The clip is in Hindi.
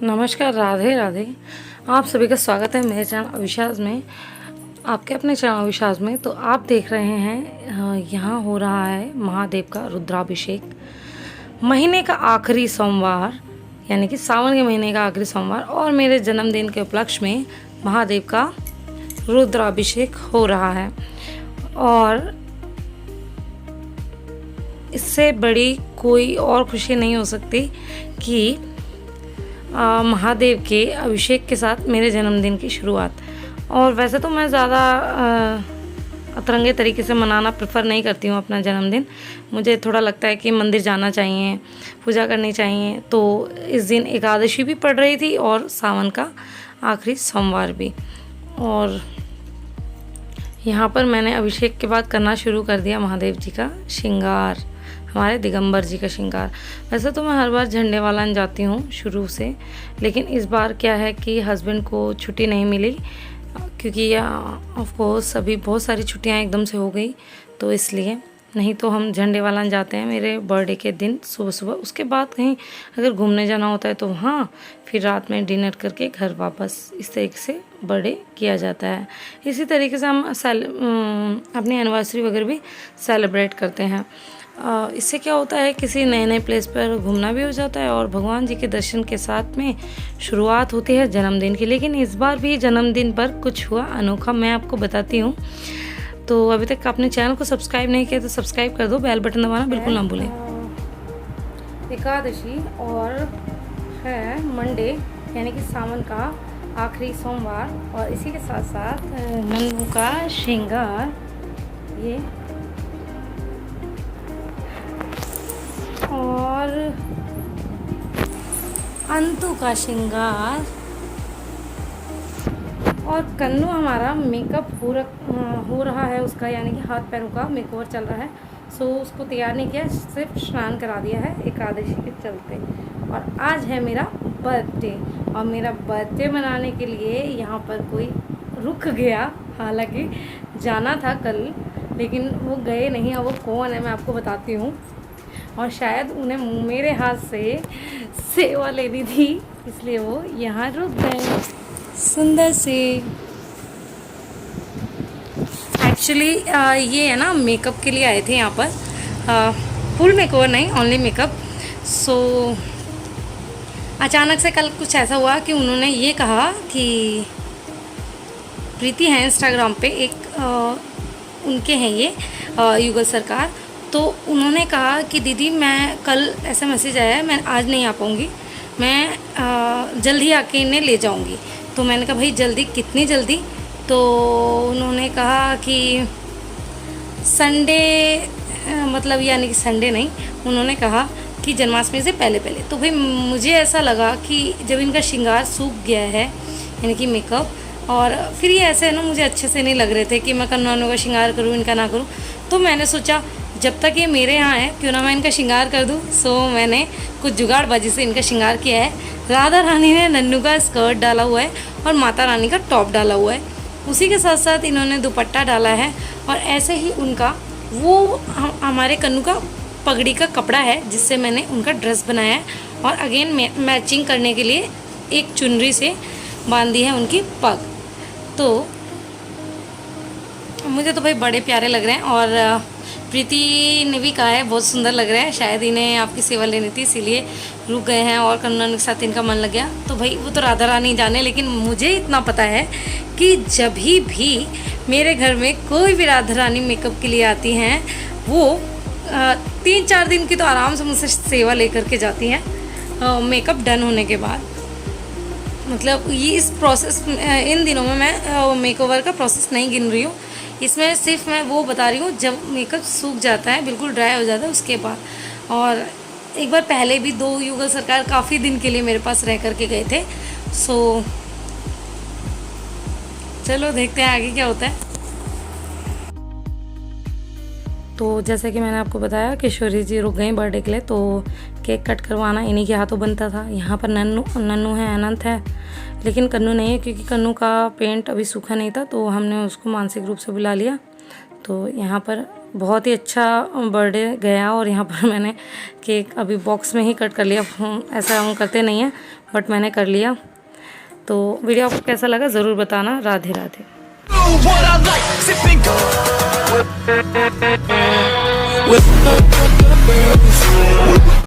नमस्कार, राधे राधे। आप सभी का स्वागत है मेरे चैनल अविश्वास में, आपके अपने चैनल अविश्वास में। तो आप देख रहे हैं यहाँ हो रहा है महादेव का रुद्राभिषेक। महीने का आखिरी सोमवार यानी कि सावन के महीने का आखिरी सोमवार और मेरे जन्मदिन के उपलक्ष्य में महादेव का रुद्राभिषेक हो रहा है। और इससे बड़ी कोई और खुशी नहीं हो सकती कि महादेव के अभिषेक के साथ मेरे जन्मदिन की शुरुआत। और वैसे तो मैं ज़्यादा अतरंगे तरीके से मनाना प्रेफर नहीं करती हूँ अपना जन्मदिन। मुझे थोड़ा लगता है कि मंदिर जाना चाहिए, पूजा करनी चाहिए। तो इस दिन एकादशी भी पड़ रही थी और सावन का आखिरी सोमवार भी। और यहाँ पर मैंने अभिषेक के बाद करना शुरू कर दिया महादेव जी का श्रृंगार, हमारे दिगंबर जी का श्रृंगार। वैसे तो मैं हर बार झंडे वालन जाती हूँ शुरू से, लेकिन इस बार क्या है कि हस्बैंड को छुट्टी नहीं मिली, क्योंकि ऑफ कोर्स अभी बहुत सारी छुट्टियाँ एकदम से हो गई, तो इसलिए। नहीं तो हम झंडे वालन जाते हैं मेरे बर्थडे के दिन सुबह सुबह। उसके बाद कहीं अगर घूमने जाना होता है तो वहाँ, फिर रात में डिनर करके घर वापस। इस तरीके से बर्थडे किया जाता है। इसी तरीके से हम अपनी एनिवर्सरी वगैरह भी सेलिब्रेट करते हैं। इससे क्या होता है, किसी नए नए प्लेस पर घूमना भी हो जाता है और भगवान जी के दर्शन के साथ में शुरुआत होती है जन्मदिन की। लेकिन इस बार भी जन्मदिन पर कुछ हुआ अनोखा, मैं आपको बताती हूँ। तो अभी तक आपने चैनल को सब्सक्राइब नहीं किया तो सब्सक्राइब कर दो, बेल बटन दबाना बिल्कुल ना भूलें। एकादशी और है मंडे यानी कि सावन का आखिरी सोमवार, और इसी के साथ साथ नन्नू का श्रृंगार, ये और अंतु का श्रृंगार, और कन्नू हमारा मेकअप हो रहा है उसका, यानी कि हाथ पैरों का मेकओवर चल रहा है। सो उसको तैयार नहीं किया, सिर्फ स्नान करा दिया है एकादशी के चलते। और आज है मेरा बर्थडे, और मेरा बर्थडे मनाने के लिए यहाँ पर कोई रुक गया। हालांकि जाना था कल, लेकिन वो गए नहीं। और वो कौन है मैं आपको बताती हूँ। और शायद उन्हें मेरे हाथ से सेवा लेनी थी, इसलिए वो यहाँ रुक गए। सुंदर से एक्चुअली ये है ना, मेकअप के लिए आए थे यहाँ पर। फुल मेकओवर नहीं, ओनली मेकअप। सो अचानक से कल कुछ ऐसा हुआ कि उन्होंने ये कहा कि प्रीति है इंस्टाग्राम पे एक उनके हैं ये युगल सरकार। तो उन्होंने कहा कि दीदी मैं कल, ऐसा मैसेज आया है, मैं आज नहीं आ पाऊँगी, मैं जल्दी आके इन्हें ले जाऊँगी। तो मैंने कहा भाई जल्दी, कितनी जल्दी? तो उन्होंने कहा कि संडे, मतलब यानी कि संडे नहीं, उन्होंने कहा कि जन्माष्टमी से पहले पहले। तो भाई मुझे ऐसा लगा कि जब इनका श्रृंगार सूख गया है यानी कि मेकअप, और फिर ये ऐसे है ना, मुझे अच्छे से नहीं लग रहे थे कि मैं कन्नू का श्रृंगार करूँ, इनका ना करूँ। तो मैंने सोचा जब तक ये मेरे यहाँ है क्यों ना मैं इनका श्रृंगार कर दूँ। सो मैंने कुछ जुगाड़बाजी से इनका श्रृंगार किया है। राधा रानी ने नन्नू का स्कर्ट डाला हुआ है और माता रानी का टॉप डाला हुआ है, उसी के साथ साथ इन्होंने दुपट्टा डाला है। और ऐसे ही उनका वो हमारे कन्नू का पगड़ी का कपड़ा है जिससे मैंने उनका ड्रेस बनाया है। और अगेन मैचिंग करने के लिए एक चुनरी से बांधी है उनकी पग। तो मुझे तो भाई बड़े प्यारे लग रहे हैं। और प्रीति ने भी कहा है बहुत सुंदर लग रहा है, शायद इन्हें आपकी सेवा लेनी थी इसीलिए रुक गए हैं और कन्नू के साथ इनका मन लग गया। तो भाई वो तो राधा रानी जाने, लेकिन मुझे इतना पता है कि जब भी मेरे घर में कोई भी राधा रानी मेकअप के लिए आती हैं, वो 3-4 दिन की तो आराम से मुझसे सेवा लेकर के जाती हैं मेकअप डन होने के बाद। मतलब ये इस प्रोसेस, इन दिनों में मैं मेकओवर का प्रोसेस नहीं गिन रही हूँ, इसमें सिर्फ मैं वो बता रही हूँ जब मेकअप सूख जाता है, बिल्कुल ड्राई हो जाता है उसके बाद। और एक बार पहले भी 2 युगल सरकार काफ़ी दिन के लिए मेरे पास रह करके गए थे। सो चलो देखते हैं आगे क्या होता है। तो जैसे कि मैंने आपको बताया किशोरी जी रुक गई बर्थडे के लिए, तो केक कट करवाना इन्हीं के हाथों बनता था। यहाँ पर नन्नू है, अनंत है, लेकिन कन्नू नहीं है क्योंकि कन्नू का पेंट अभी सूखा नहीं था, तो हमने उसको मानसिक रूप से बुला लिया। तो यहाँ पर बहुत ही अच्छा बर्थडे गया और यहाँ पर मैंने केक अभी बॉक्स में ही कट कर लिया। ऐसा हम करते नहीं हैं बट मैंने कर लिया। तो वीडियो आपको कैसा लगा ज़रूर बताना। राधे राधे।